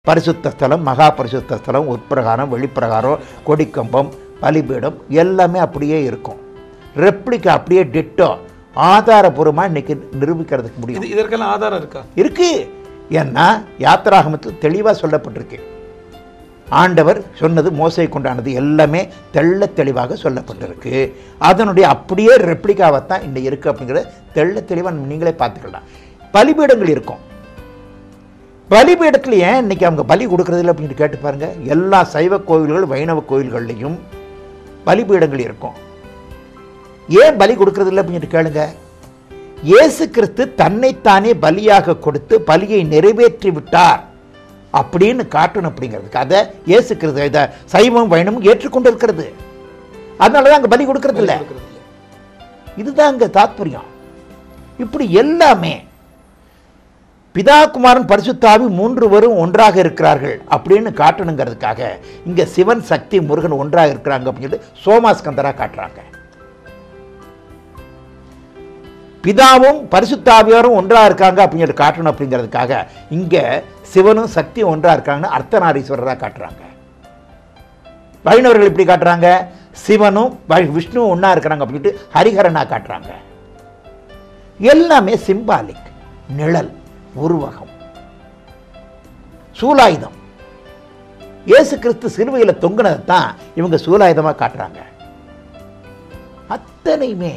பரிசுத்த ஸ்தலம், மகா பரிசுத்த ஸ்தலம், உட்பிரகாரம், வெளிப்பிரகாரம், கொடிக்கம்பம், பலிபீடம் எல்லாமே அப்படியே இருக்கும். ரெப்ளிகா அப்படியே டிட்டோ ஆதாரபூர்வமாக இன்னைக்கு நிரூபிக்கிறதுக்கு முடியும். இதற்கெல்லாம் ஆதாரம் இருக்கா? இருக்கு. ஏன்னா யாத்திராகமத்தில் தெளிவாக சொல்லப்பட்டிருக்கு. ஆண்டவர் சொன்னது, மோசை கொண்டானது எல்லாமே தெள்ள தெளிவாக சொல்லப்பட்டிருக்கு. அதனுடைய அப்படியே ரெப்ளிகாவைத்தான் இன்னைக்கு இருக்குது அப்படிங்கிறத தெள்ள தெளிவாக நீங்களே பார்த்துக்கலாம். பலிபீடங்கள் இருக்கும். பலிபீடத்தில் ஏன் இன்னைக்கு அவங்க பலி கொடுக்கறதில்லை அப்படின்னு கேட்டு பாருங்க. எல்லா சைவ கோயில்கள், வைணவ கோயில்கள்லையும் பலிபீடங்கள் இருக்கும். ஏன் பலி கொடுக்கறதில்லை அப்படின்னு கேளுங்க. இயேசு கிறிஸ்து தன்னைத்தானே பலியாக கொடுத்து பலியை நிறைவேற்றி விட்டார் அப்படின்னு காட்டணும். அப்படிங்கிறதுக்கு அதை இயேசு கிறிஸ்து இதை சைவம் வைணவம் ஏற்றுக்கொண்டு இருக்கிறது. அதனாலதான் அங்க பலி கொடுக்கறது இல்லை. இதுதான் அங்க தாத்பரியம். இப்படி எல்லாமே பிதா, குமாரன், பரிசுத்தாவி மூன்றுவரும் ஒன்றாக இருக்கிறார்கள் அப்படின்னு காட்டணுங்கிறதுக்காக இங்க சிவன், சக்தி, முருகன் ஒன்றாக இருக்கிறாங்க அப்படின்னு சோமாஸ்கந்தரா காட்டுறாங்க. பிதாவும் பரிசுத்தாவியாரும் ஒன்றாக இருக்காங்க அப்படின்னு காட்டணும். அப்படிங்கிறதுக்காக இங்க சிவனும் சக்தியும் ஒன்றாக இருக்காங்கன்னு அர்த்தநாரீஸ்வரராக காட்டுறாங்க. வைணவர்கள் இப்படி காட்டுறாங்க. சிவனும் விஷ்ணுவும் ஒன்றா இருக்கிறாங்க அப்படின்ட்டு ஹரிஹரனா காட்டுறாங்க. எல்லாமே சிம்பாலிக், நிழல், உருவகம், சூலாயுதம். இயேசு கிறிஸ்து சிலுவையில் தொங்கினதை தான் இவங்க சூலாயுதமாக காட்டுறாங்க. அத்தனையுமே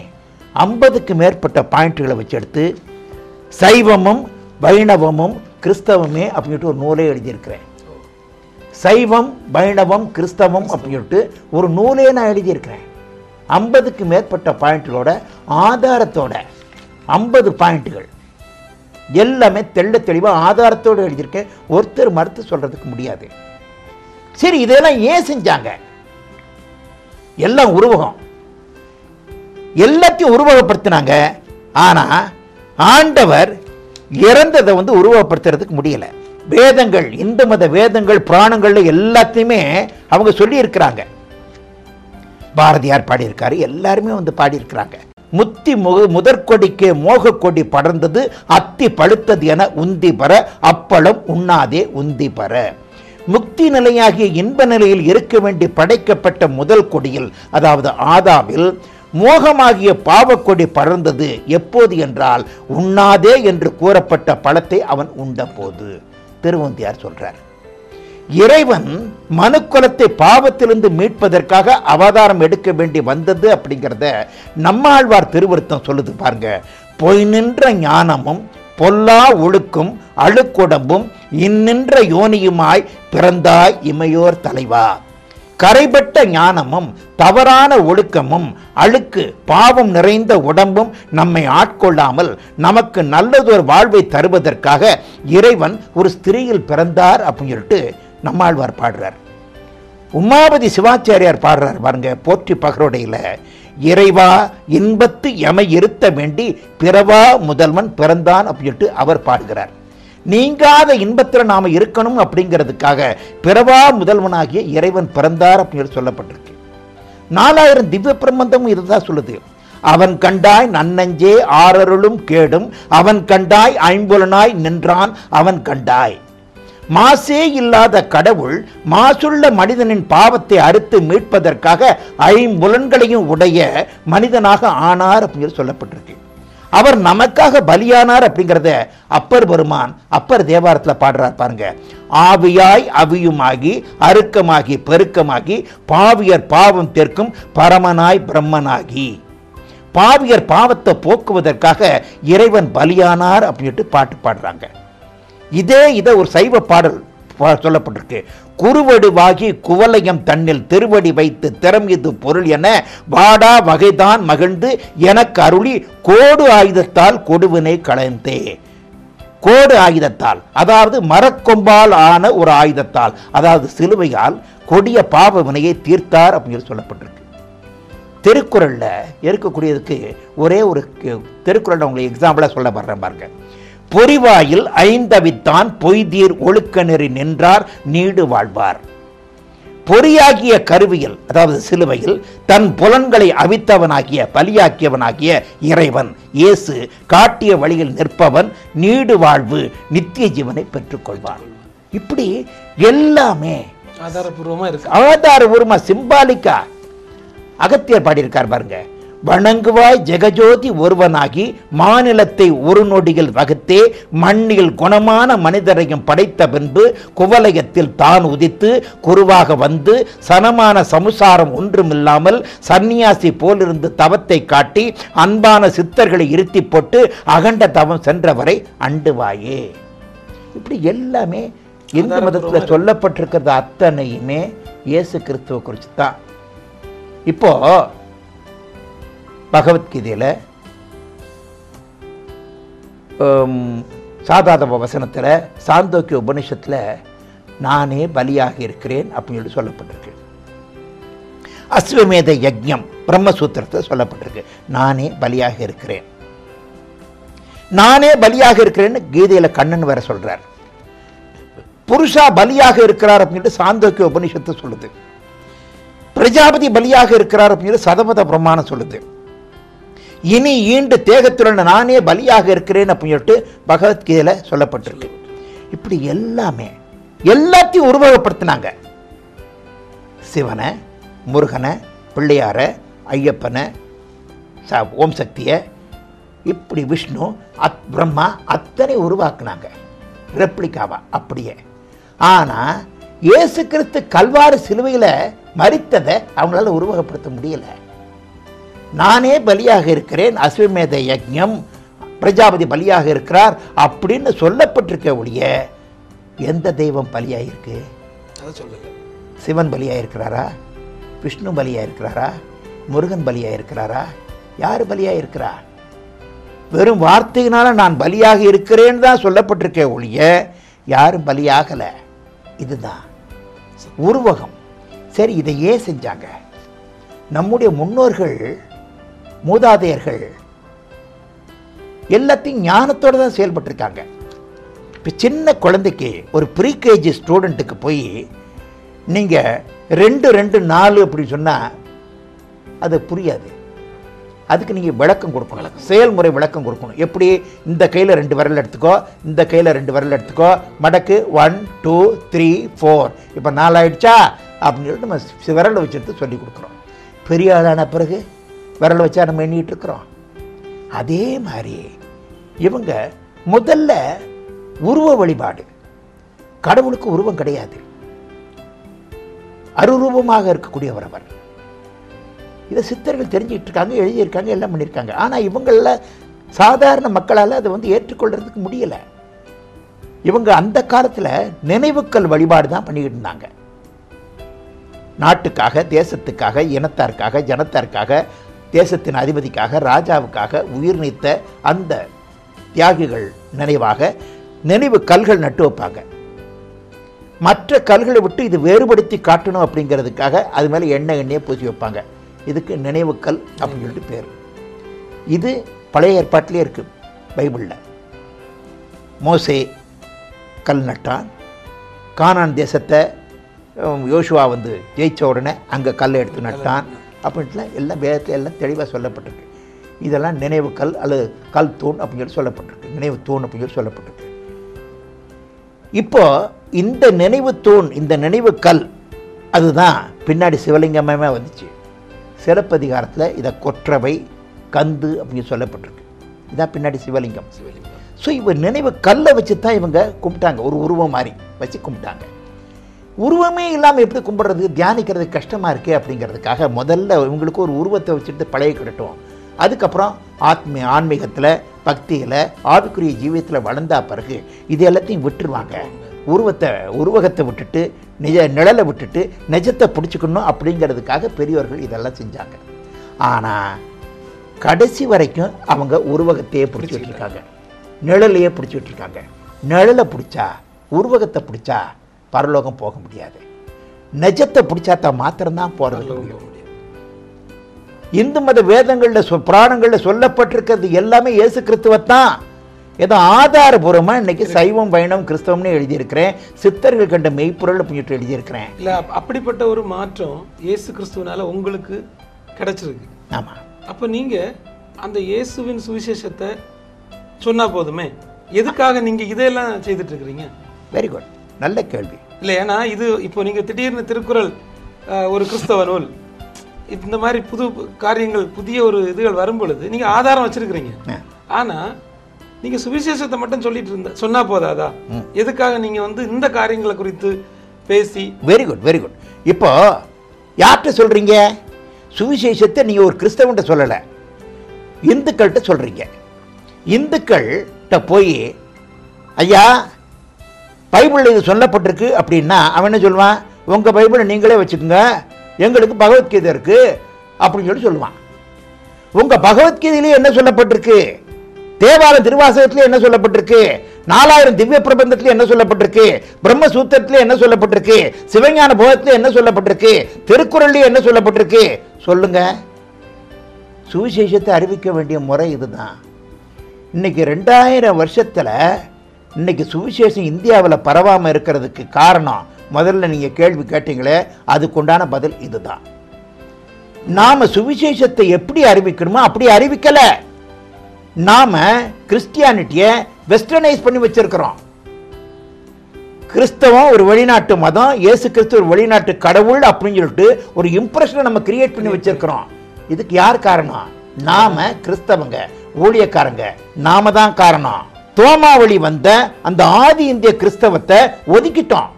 50க்கு மேற்பட்ட பாயிண்ட்களை வச்சு எடுத்து சைவமும் வைணவமும் கிறிஸ்தவமே அப்படின்ட்டு ஒரு நூலே எழுதியிருக்கிறேன். சைவம், வைணவம், கிறிஸ்தவம் அப்படின்ட்டு ஒரு நூலே நான் எழுதியிருக்கிறேன். 50க்கு மேற்பட்ட பாயிண்ட்களோட ஆதாரத்தோட 50 பாயிண்ட்டுகள் எல்லாமே தெள்ள தெளிவாக ஆதாரத்தோடு எழுதியிருக்கேன். ஒருத்தர் மறுத்து சொல்றதுக்கு முடியாது. சரி, இதெல்லாம் ஏன் செஞ்சாங்க? எல்லாம் உருவகம், எல்லாத்தையும் உருவகப்படுத்தினாங்க. ஆனா ஆண்டவர் இறந்ததை உருவகப்படுத்துறதுக்கு முடியல. வேதங்கள், இந்து மத வேதங்கள், புராணங்கள்ல எல்லாத்தையுமே அவங்க சொல்லி இருக்கிறாங்க. பாரதியார் பாடியிருக்காரு, எல்லாருமே பாடியிருக்கிறாங்க. முத்தி முதற்கொடிக்கே மோக கொடி படர்ந்தது, அத்தி பழுத்தது என உந்தி பெற அப்பளம் உண்ணாதே உந்தி பெற. முக்தி நிலையாகிய இன்ப நிலையில் இருக்க வேண்டி படைக்கப்பட்ட முதல் கொடியில், அதாவது ஆதாமில், மோகமாகிய பாவக்கொடி படர்ந்தது. எப்போது என்றால் உண்ணாதே என்று கூறப்பட்ட பழத்தை அவன் உண்ட போது. திருவந்தியார் சொல்றார். இறைவன் மனுக்குலத்தை பாவத்திலிருந்து மீட்பதற்காக அவதாரம் எடுக்க வேண்டி வந்தது அப்படிங்கிறத நம்மாழ்வார் திருவருத்தம் சொல்லுது பாருங்க. பொய் நின்ற ஞானமும் பொல்லா ஒழுக்கும் அழுக்குடம்பும் இன்னின்ற யோனியுமாய் பிறந்தாய் இமையோர் தலைவா. கரைபட்ட ஞானமும் தவறான ஒழுக்கமும் அழுக்கு பாவம் நிறைந்த உடம்பும் நம்மை ஆட்கொள்ளாமல் நமக்கு நல்லதொரு வாழ்வை தருவதற்காக இறைவன் ஒரு ஸ்திரீயில் பிறந்தார் அப்படின்னு சொல்லிட்டு நம்மாழ்வார் பாடுறார். உமாபதி சிவாச்சாரியார் பாடுறார் பாருங்க, போற்றி பகரோடையில. இறைவா இன்பத்து எமை இருத்த வேண்டி பிறவா முதல்வன் பிறந்தான் அப்படின்னு அவர் பாடுகிறார். நீங்காத இன்பத்தில் நாம இருக்கணும் அப்படிங்கிறதுக்காக பிறவா முதல்வனாகிய இறைவன் பிறந்தார் அப்படின்னு சொல்லப்பட்டிருக்கு. 4000 திவ்ய பிரபந்தமும் இதுதான் சொல்லுது. அவன் கண்டாய் நன்னஞ்சே ஆறருளும் கேடும், அவன் கண்டாய் ஐம்புலனாய் நின்றான் அவன் கண்டாய். மாசே இல்லாத கடவுள் மாசுள்ள மனிதனின் பாவத்தை அறுத்து மீட்பதற்காக ஐம்புலன்களையும் உடைய மனிதனாக ஆனார் அப்படின்னு சொல்லப்பட்டிருக்கு. அவர் நமக்காக பலியானார் அப்படிங்கிறத அப்பர் பெருமான் அப்பர் தேவாரத்தில் பாடுறார் பாருங்க. ஆவியாய் அவியுமாகி அருக்கமாகி பெருக்கமாகி பாவியர் பாவம் தீர்க்கும் பரமனாய் பிரம்மனாகி. பாவியர் பாவத்தை போக்குவதற்காக இறைவன் பலியானார் அப்படின்ட்டு பாட்டு பாடுறாங்க. இதை ஒரு சைவ பாடல் சொல்லப்பட்டிருக்கு. குறுவடுவாகி குவலயம் தன்னில் திருவடி வைத்து திறம் இது பொருள் என வாடா வகைதான் மகிழ்ந்து எனக்கு அருளி கோடு ஆயுதத்தால் கொடுவினை களைந்தே. கோடு ஆயுதத்தால், அதாவது மரக்கொம்பால் ஆன ஒரு ஆயுதத்தால், அதாவது சிலுவையால் கொடிய பாவ வினையை தீர்த்தார் அப்படின்னு சொல்லப்பட்டிருக்கு. திருக்குறள்ல இருக்கக்கூடியதுக்கு ஒரே ஒரு திருக்குறள் உங்களுக்கு எக்ஸாம்பிளா சொல்ல வர்றேன் பாருங்க. பொறிவாயில் ஐந்தவித்தான் பொய்தீர் ஒழுக்க நெறி நின்றார் நீடு வாழ்வார். பொறியாகிய கருவியில், அதாவது சிலுவையில் தன் புலன்களை அவித்தவனாகிய பலியாக்கியவனாகிய இறைவன் இயேசு காட்டிய வழியில் நிற்பவன் நீடு வாழ்வு நித்திய ஜீவனை பெற்றுக்கொள்வான். இப்படி எல்லாமே ஆதாரபூர்வமா சிம்பாலிக்கா அகத்தியர் பாடியிருக்கார் பாருங்க. வணங்குவாய் ஜெகஜோதி ஒருவனாகி மாநிலத்தை ஒரு நொடியில் வகுத்தே மண்ணில் குணமான மனிதரையும் படைத்த பின்பு குவலயத்தில் தான் உதித்து குருவாக வந்து சனமான சமுசாரம் ஒன்றுமில்லாமல் சன்னியாசி போலிருந்து தவத்தை காட்டி அன்பான சித்தர்களை இருத்தி போட்டு அகண்ட தவம் சென்றவரை அண்டுவாயே. இப்படி எல்லாமே இந்து மதத்தில் சொல்லப்பட்டிருக்கிறது அத்தனையுமே இயேசு கிறிஸ்துவ குறித்து தான். இப்போ பகவத்கீதையில் சாதாரண வசனத்தில் சாந்தோக்கிய உபனிஷத்தில் நானே பலியாக இருக்கிறேன் அப்படின்னு சொல்லி சொல்லப்பட்டிருக்கு. அஸ்வமேத யஜ்ஞம் பிரம்மசூத்திரத்தில் சொல்லப்பட்டிருக்கு, நானே பலியாக இருக்கிறேன். நானே பலியாக இருக்கிறேன்னு கீதையில் கண்ணன் வேற சொல்றார். புருஷா பலியாக இருக்கிறார் அப்படின்ட்டு சாந்தோக்கிய உபனிஷத்து சொல்லுது. பிரஜாபதி பலியாக இருக்கிறார் அப்படின்னு சதமத பிரமாணம் சொல்லுது. இனி ஈண்டு தேகத்துடன் நானே பலியாக இருக்கிறேன் அப்படின்னு சொல்லிட்டு பகவத்கீதையில சொல்லப்பட்டிருக்கு. இப்படி எல்லாமே எல்லாத்தையும் உருவகப்படுத்தினாங்க. சிவனை, முருகனை, பிள்ளையார, ஐயப்பனை, ஓம் சக்தியை, இப்படி விஷ்ணு, பிரம்மா அத்தனை உருவாக்குனாங்க ரெப்ளிகாவா அப்படியே. ஆனா இயேசு கிறிஸ்து கல்வாரி சிலுவையில் மரித்ததை அவங்களால உருவகப்படுத்த முடியல. நானே பலியாக இருக்கிறேன், அஸ்வமேத யஜ்ஞம், பிரஜாபதி பலியாக இருக்கிறார் அப்படின்னு சொல்லப்பட்டிருக்க ஒழிய எந்த தெய்வம் பலியாயிருக்கு? சிவன் பலியாயிருக்கிறாரா? விஷ்ணு பலியாயிருக்கிறாரா? முருகன் பலியாயிருக்கிறாரா? யாரு பலியாயிருக்கிறா? வெறும் வார்த்தையினால நான் பலியாக இருக்கிறேன்னு தான் சொல்லப்பட்டிருக்க ஒழிய யாரும் பலியாகல. இதுதான் உருவகம். சரி, இதை ஏன் செஞ்சாங்க? நம்முடைய முன்னோர்கள், மூதாதையர்கள் எல்லாத்தையும் ஞானத்தோடு தான் செயல்பட்டிருக்காங்க. இப்போ சின்ன குழந்தைக்கு, ஒரு ப்ரீகேஜி ஸ்டூடெண்ட்டுக்கு போய் நீங்கள் 2 2 4 அப்படி சொன்னால் அது புரியாது. அதுக்கு நீங்கள் விளக்கம் கொடுக்கணும், செயல்முறை விளக்கம் கொடுக்கணும். எப்படி? இந்த கையில் 2 விரல் எடுத்துக்கோ, இந்த கையில் 2 விரல் எடுத்துக்கோ, மடக்கு 1 2 3 4, இப்போ 4 ஆயிடுச்சா அப்படின்னு சொல்லிட்டு நம்ம விரலை வச்சுட்டு சொல்லி கொடுக்குறோம். பெரிய ஆளான பிறகு விரல் வச்சா நம்ம எண்ணிட்டு இருக்கிறோம். அதே மாதிரி இவங்க முதல்ல உருவ வழிபாடு. கடவுளுக்கு உருவம் கிடையாது, அருரூபமாக இருக்கக்கூடியவர் அவர். இதை சித்தர்கள் தெரிஞ்சுக்கிட்டு இருக்காங்க, எழுதியிருக்காங்க, எல்லாம் பண்ணியிருக்காங்க. ஆனால் இவங்கள சாதாரண மக்களால் அதை ஏற்றுக்கொள்றதுக்கு முடியலை. இவங்க அந்த காலத்தில் நினைவுக்கல் வழிபாடு தான் பண்ணிக்கிட்டு இருந்தாங்க. நாட்டுக்காக, தேசத்துக்காக, இனத்தாருக்காக, ஜனத்தாருக்காக, தேசத்தின் அதிபதிக்காக, ராஜாவுக்காக உயிர் நீத்த அந்த தியாகிகள் நினைவாக நினைவு கல்கள் நட்டு வைப்பாங்க. மற்ற கல்களை விட்டு இது வேறுபடுத்தி காட்டணும் அப்படிங்கிறதுக்காக அது மேலே எண்ணெயை பூசி வைப்பாங்க. இதுக்கு நினைவுக்கல் அப்படின்னு சொல்லிட்டு பேர். இது பழைய ஏற்பாட்டிலே இருக்கு. பைபிளில் மோசே கல் நட்டான். கானான் தேசத்தை யோசுவா ஜெயிச்ச உடனே அங்கே கல்லை எடுத்து நட்டான் அப்படின்ட்டுலாம் எல்லாம் வேதத்தில் எல்லாம் தெளிவாக சொல்லப்பட்டிருக்கு. இதெல்லாம் நினைவு கல் அல்லது கல் தூண் அப்படின்னு சொல்லி சொல்லப்பட்டிருக்கு. நினைவு தூண் அப்படின்னு சொல்லி சொல்லப்பட்டிருக்கு. இப்போ இந்த நினைவு தூண், இந்த நினைவு கல், அதுதான் பின்னாடி சிவலிங்கமே வந்துச்சு. சிலப்பதிகாரத்தில் இதை கொற்றவை, கந்து அப்படின்னு சொல்லப்பட்டிருக்கு. இதான் பின்னாடி சிவலிங்கம். ஸோ இவங்க நினைவு கல்லை வச்சு தான் இவங்க கும்பிட்டாங்க. ஒரு உருவம் மாதிரி வச்சு கும்பிட்டாங்க. உருவமே இல்லாமல் எப்படி கும்பிட்றது, தியானிக்கிறது கஷ்டமாக இருக்கே அப்படிங்கிறதுக்காக முதல்ல இவங்களுக்கு ஒரு உருவத்தை வச்சுட்டு பழகிக்கிடட்டும். அதுக்கப்புறம் ஆன்மீகத்தில், பக்தியில், ஆவிக்குரிய ஜீவியத்தில் வளர்ந்தா பிறகு இது எல்லாத்தையும் விட்டுருவாங்க. உருவகத்தை விட்டுட்டு நிழலை விட்டுட்டு நிஜத்தை பிடிச்சிக்கணும் அப்படிங்கிறதுக்காக பெரியவர்கள் இதெல்லாம் செஞ்சாங்க. ஆனால் கடைசி வரைக்கும் அவங்க உருவகத்தையே பிடிச்சிட்டு இருக்காங்க, நிழலையே பிடிச்சிட்டு இருக்காங்க. நிழலை பிடிச்சா, உருவகத்தை பிடிச்சா பரலோகம் போக முடியாது. நிஜத்தை பிடிச்சா தான் மாத்திரம்தான் போகிறது முடியும். இந்து மத வேதங்களில், புராணங்களில் சொல்லப்பட்டிருக்கிறது எல்லாமே இயேசு கிறிஸ்துவத்தான். ஏதோ ஆதாரபூர்வமாக இன்னைக்கு சைவம், வைணவம், கிறிஸ்தவம்னு எழுதியிருக்கிறேன். சித்தர்கள் கண்ட மெய்ப்பொருள் அப்படின்ட்டு எழுதியிருக்கிறேன். இல்லை, அப்படிப்பட்ட ஒரு மாற்றம் இயேசு கிறிஸ்துவனால உங்களுக்கு கிடைச்சிருக்கு. ஆமாம். அப்போ நீங்கள் அந்த இயேசுவின் சுவிசேஷத்தை சொன்னால் போதுமே, எதுக்காக நீங்கள் இதெல்லாம் செய்துட்டு இருக்கிறீங்க? Very good. நல்ல கேள்வி. இல்லை, ஏன்னா இது இப்போ நீங்கள் திடீர்னு திருக்குறள் ஒரு கிறிஸ்தவ நூல் இந்த மாதிரி புது காரியங்கள் புதிய ஒரு இதுகள் வரும் பொழுது நீங்கள் ஆதாரம் வச்சிருக்கிறீங்க. ஆனால் நீங்கள் சுவிசேஷத்தை மட்டும் சொல்லிட்டு சொன்னா போதாதா? எதுக்காக நீங்கள் இந்த காரியங்களை குறித்து பேசி? Very good, very good. இப்போ யார்கிட்ட சொல்றீங்க? சுவிசேஷத்தை நீங்க ஒரு கிறிஸ்தவன்ட்ட சொல்லலை, இந்துக்கள்கிட்ட சொல்றீங்க. இந்துக்கள்கிட்ட போய் ஐயா பைபிளில் இது சொல்லப்பட்டிருக்கு அப்படின்னா அவன் என்ன சொல்லுவான்? உங்கள் பைபிளை நீங்களே வச்சுக்கோங்க, எங்களுக்கு பகவத்கீதை இருக்கு அப்படின்னு சொல்லுவான். உங்கள் பகவத்கீதையிலே என்ன சொல்லப்பட்டிருக்கு? தேவாலய திருவாசகத்திலே என்ன சொல்லப்பட்டிருக்கு? 4000 திவ்ய பிரபந்தத்திலே என்ன சொல்லப்பட்டிருக்கு? பிரம்மசூத்திரத்திலே என்ன சொல்லப்பட்டிருக்கு? சிவஞான போதத்திலே என்ன சொல்லப்பட்டிருக்கு? திருக்குறள்லேயே என்ன சொல்லப்பட்டிருக்கு? சொல்லுங்க. சுவிசேஷத்தை அறிவிக்க வேண்டிய முறை இதுதான். இன்னைக்கு 2000 வருஷத்தில் இன்னைக்கு சுவிசேஷம் இந்தியாவில் பரவாமல் இருக்கிறதுக்கு காரணம், முதல்ல நீங்கள் கேள்வி கேட்டீங்களே, அதுக்குண்டான பதில் இதுதான். நாம சுவிசேஷத்தை எப்படி அறிவிக்கணுமோ அப்படி அறிவிக்கல. நாம கிறிஸ்டியானிட்டியை வெஸ்டர்னைஸ் பண்ணி வச்சிருக்கிறோம். கிறிஸ்தவம் ஒரு வெளிநாட்டு மதம், இயேசு கிறிஸ்து ஒரு வெளிநாட்டு கடவுள் அப்படின்னு சொல்லிட்டு ஒரு இம்ப்ரெஷனை நம்ம கிரியேட் பண்ணி வச்சிருக்கிறோம். இதுக்கு யார் காரணம்? நாம கிறிஸ்தவங்க, ஊழியக்காரங்க, நாம தான் காரணம். தோமாவளி வந்த அந்த ஆதி இந்திய கிறிஸ்தவத்தை ஒதுக்கிட்டோம்.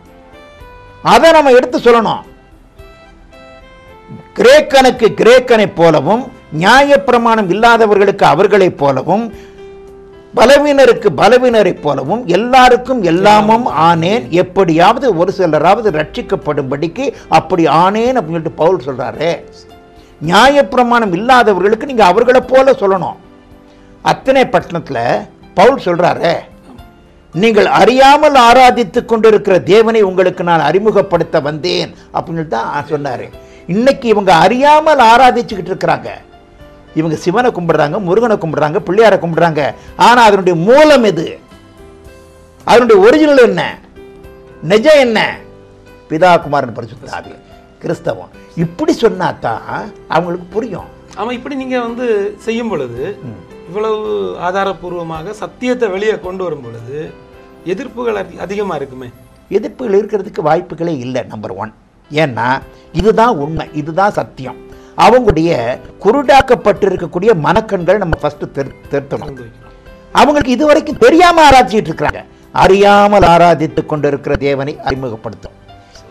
அதை நம்ம எடுத்து சொல்லணும். கிரேக்கனுக்கு கிரேக்கனை போலவும், நியாயப்பிரமாணம் இல்லாதவர்களுக்கு அவர்களைப் போலவும், பலவீனருக்கு பலவீனரை போலவும் எல்லாருக்கும் எல்லாமும் ஆனேன், எப்படியாவது ஒரு சிலராவது ரட்சிக்கப்படும்படிக்கு அப்படி ஆனேன் அப்படின்னு சொல்லிட்டு பவுல் சொல்றாரு. நியாயப்பிரமாணம் இல்லாதவர்களுக்கு நீங்க அவர்களை போல சொல்லணும். அத்தனை பட்டணத்தில் பவுல் சொல்றாரு, நீங்கள் அறியாமல் ஆராதித்துக் கொண்டிருக்கிற தேவனை உங்களுக்கு நான் அறிமுகப்படுத்த வந்தேன் அப்படின்னு தான் சொன்னாரு. இன்னைக்கு இவங்க அறியாமல் ஆராதிச்சுக்கிட்டு இருக்கிறாங்க. இவங்க சிவனை கும்பிடுறாங்க, முருகனை கும்பிடுறாங்க, பிள்ளையாரை கும்பிடுறாங்க. ஆனா அதனுடைய மூலம் எது? அதனுடைய ஒரிஜினல் என்ன? நிஜம் என்ன? பிதா குமாரன் பரிசுத்த ஆவி, கிறிஸ்தவம். இப்படி சொன்னாதான் அவங்களுக்கு புரியும். ஆமா, இப்படி நீங்க செய்யும் பொழுது, இவ்வளவு ஆதாரபூர்வமாக சத்தியத்தை வெளியே கொண்டு வரும் பொழுது எதிர்ப்புகள் அதிகமா இருக்குமே. எதிர்ப்புகள் இருக்கிறதுக்கு வாய்ப்புகளே இல்லை. நம்பர் 1. ஏன்னா இதுதான் உண்மை, இதுதான் சத்தியம். அவங்களுடைய குருடாக்கப்பட்டிருக்கக்கூடிய மனக்கண்கள் நம்ம ஃபர்ஸ்ட் திருத்தணும். அவங்களுக்கு இதுவரைக்கும் தெரியாம ஆராய்ச்சிட்டு இருக்கிறாங்க. அறியாமல் ஆராதித்துக் கொண்டிருக்கிற தேவனை அறிமுகப்படுத்தும்.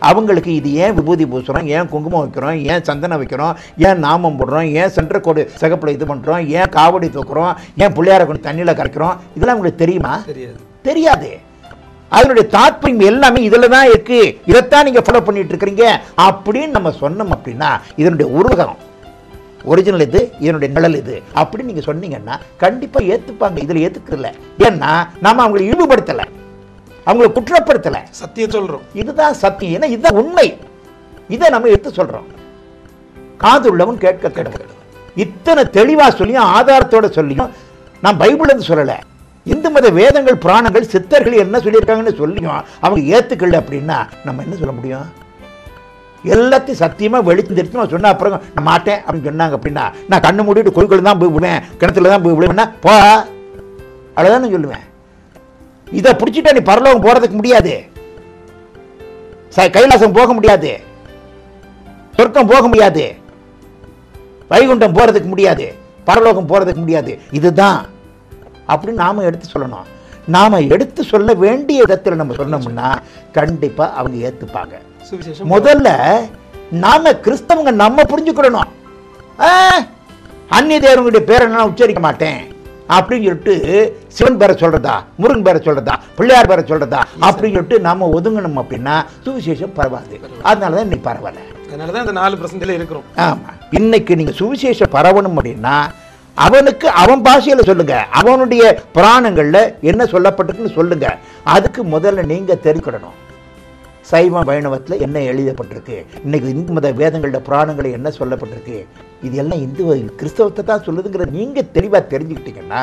அவங்களுக்கு இது ஏன் விபூதி பூசுறோம், ஏன் குங்குமம் வைக்கிறோம், ஏன் சந்தனம் வைக்கிறோம், ஏன் நாமம் போடுறோம், ஏன் சென்ட்ரக்கோடு சிகப்பில் இது பண்ணுறோம், ஏன் காவடி தூக்குறோம், ஏன் பிள்ளையார கொண்டு தண்ணியில் கரைக்கிறோம், இதெல்லாம் உங்களுக்கு தெரியுமா? தெரியாது. அதனுடைய தாத்பரியம் எல்லாமே இதில் தான் இருக்கு. இதைத்தான் நீங்கள் ஃபாலோ பண்ணிட்டு இருக்கிறீங்க அப்படின்னு நம்ம சொன்னோம் அப்படின்னா, இதனுடைய உருவகம் ஒரிஜினல் இது, இதனுடைய நிழல் இது அப்படின்னு நீங்கள் சொன்னீங்கன்னா கண்டிப்பாக ஏற்றுப்பாங்க. இதில் ஏற்றுக்கல. ஏன்னா நாம அவங்களை இழிவுபடுத்தலை, அவங்களை குற்றப்படுத்தலை, சத்தியம் சொல்றோம். இதுதான் சத்தியம். ஏன்னா இதுதான் உண்மை. இதை நம்ம எடுத்து சொல்றோம். காதுள்ளவன் கேட்க கடவுள். இத்தனை தெளிவா சொல்லியும் ஆதாரத்தோட சொல்லியும் நான் பைபிள் இருந்து சொல்லலை, இந்து மத வேதங்கள் புராணங்கள் சித்தர்கள் என்ன சொல்லியிருக்காங்கன்னு சொல்லியும் அவங்க ஏத்துக்கல அப்படின்னா நம்ம என்ன சொல்ல முடியும்? எல்லாத்தையும் சத்தியமா வெளிச்சு தெரிச்சு சொன்ன அப்புறம் நான் மாட்டேன் அப்படின்னு சொன்னாங்க அப்படின்னா, நான் கண்ணு மூடிட்டு கோயில்கள் தான் போய் விடுவேன், கிணத்துல தான் போய் விடுவேன்னா போ, அவ்வளவுதான் நான் சொல்லுவேன். இதை பிடிச்சிட்டா நீ பரலோகம் போறதுக்கு முடியாது, கைலாசம் போக முடியாது, சொர்க்கம் போக முடியாது, வைகுண்டம் போறதுக்கு முடியாது, பரலோகம் போறதுக்கு முடியாது. இதுதான் அப்படின்னு நாம எடுத்து சொல்லணும். நாம எடுத்து சொல்ல வேண்டிய விதத்தில் நம்ம சொன்னோம்னா கண்டிப்பா அவங்க ஏத்துப்பாங்க. முதல்ல நாம கிறிஸ்தவங்க நம்ம புரிஞ்சுக்கணும். அந்நிய தேவனுடைய பேரை நான் உச்சரிக்க மாட்டேன் அப்படின்னு சொல்லிட்டு சிவன் பேரை சொல்றதா, முருகன் பேரை சொல்றதா, பிள்ளையார் பேரை சொல்றதா அப்படின்னு சொல்லிட்டு நாம ஒதுங்கணும் அப்படின்னா சுவிசேஷம் பரவாது. அதனாலதான் இன்னைக்கு பரவாயில்ல. அதனாலதான் இந்த 4% இருக்கிறோம். ஆமா, இன்னைக்கு நீங்க சுவிசேஷம் பரவணும் அப்படின்னா அவனுக்கு அவன் பாஷையில சொல்லுங்க, அவனுடைய புராணங்கள்ல என்ன சொல்லப்பட்டிருக்குன்னு சொல்லுங்க. அதுக்கு முதல்ல நீங்க தெரிஞ்சுக்கணும் சைவ வைணவத்தில் என்ன எழுதப்பட்டிருக்கு, இன்னைக்கு இந்து மத வேதங்களோட புராணங்களில் என்ன சொல்லப்பட்டிருக்கு, இது எல்லாம் இந்து கிறிஸ்தவத்தை தான் சொல்லுதுங்கிற நீங்க தெளிவா தெரிஞ்சுக்கிட்டீங்கன்னா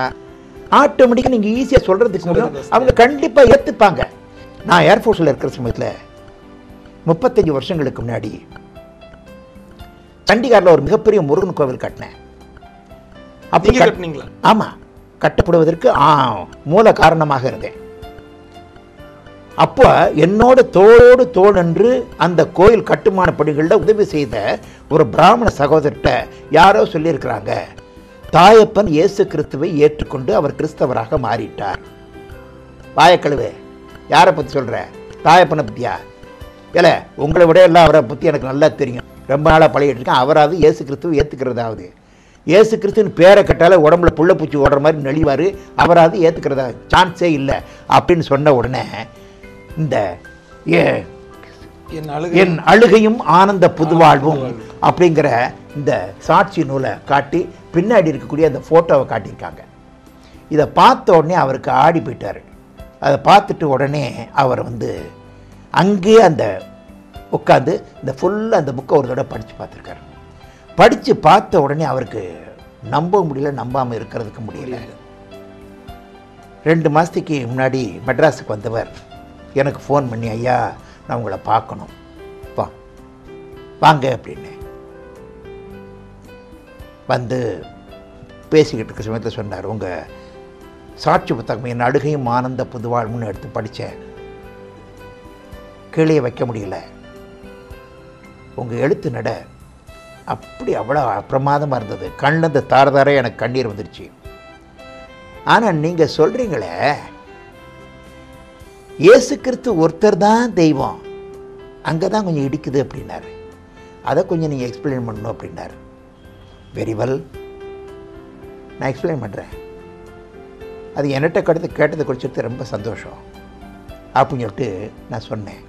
ஆட்டோமேட்டிக்கா நீங்க ஈஸியா சொல்றதுக்கு முடியும். அவங்க கண்டிப்பா ஏத்துப்பாங்க. நான் ஏர்ஃபோர்ஸ்ல இருக்கிற சமயத்தில் 35 வருஷங்களுக்கு முன்னாடி சண்டிகார்ல ஒரு மிகப்பெரிய முருகன் கோவில் கட்டினேன். ஆமா, கட்டப்படுவதற்கு மூல காரணமாக இருந்தேன். அப்போ என்னோட தோளோடு தோள் என்று அந்த கோயில் கட்டுமான பணிகளில் உதவி செய்த ஒரு பிராமண சகோதரர்கிட்ட யாரோ சொல்லியிருக்கிறாங்க, தாயப்பன் இயேசு கிறிஸ்துவை ஏற்றுக்கொண்டு அவர் கிறிஸ்தவராக மாறிட்டார். வாயக்கழுவு, யாரை பற்றி சொல்கிற? தாயப்பனை பற்றியா? இல்லை, உங்களை விட எல்லாம் அவரை பற்றி எனக்கு நல்லா தெரியும், ரொம்ப நாளாக பழகிட்டு இருக்கேன். அவராது இயேசு கிறிஸ்துவை ஏற்றுக்கிறதாவது, இயேசு கிறிஸ்துவின் பேரை கட்டால உடம்புல புள்ள பூச்சி ஓடுற மாதிரி நெளிவார், அவராது ஏற்றுக்கிறதா சான்ஸே இல்லை அப்படின்னு சொன்ன உடனே இந்த என் அழுகையும் ஆனந்த புதுவாழ்வும் அப்படிங்கிற இந்த சாட்சி நூலை காட்டி பின்னாடி இருக்கக்கூடிய அந்த ஃபோட்டோவை காட்டியிருக்காங்க. இதை பார்த்த உடனே அவருக்கு ஆடி போயிட்டார். அதை பார்த்துட்டு உடனே அவர் அங்கேயே அந்த உட்காந்து இந்த ஃபுல்லாக அந்த புக்கை ஒரு தடவை படித்து பார்த்துருக்காரு. படித்து பார்த்த உடனே அவருக்கு நம்ப முடியல, நம்பாமல் இருக்கிறதுக்கு முடியல. 2 மாதத்துக்கு முன்னாடி மெட்ராஸுக்கு வந்தவர் எனக்கு ஃபோன் பண்ணி, ஐயா நான் உங்களை பார்க்கணும், வாங்க அப்படின்னு பேசிக்கிட்டு இருக்க சமயத்தில் சொன்னார், உங்கள் சாட்சி புத்தகம் என் அழுகையும் ஆனந்த புதுவாழ்வுன்னு எடுத்து படித்தேன், கீழே வைக்க முடியல, உங்கள் எழுத்து நட அப்படி அவ்வளோ அப்பிரமாதமாக இருந்தது, கண்ணில் தாரதாரே எனக்கு கண்ணீர் வந்துருச்சு. ஆனால் நீங்கள் சொல்கிறீங்களே இயேசு கிறிஸ்து ஒருத்தர் தான் தெய்வம், அங்கே தான் கொஞ்சம் இடிக்குது அப்படின்னாரு. அதை கொஞ்சம் நீங்கள் எக்ஸ்பிளைன் பண்ணணும் அப்படின்னாரு. வெரி வெல், நான் எக்ஸ்பிளைன் பண்ணுறேன். அது என்கிட்ட கேட்டதை குறித்து ரொம்ப சந்தோஷம் அப்படின்னு சொல்லிட்டு நான் சொன்னேன்.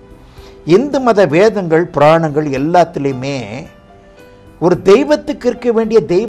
இந்து மத வேதங்கள் புராணங்கள் எல்லாத்துலேயுமே ஒரு தெய்வத்துக்கு இருக்க வேண்டிய தெய்வ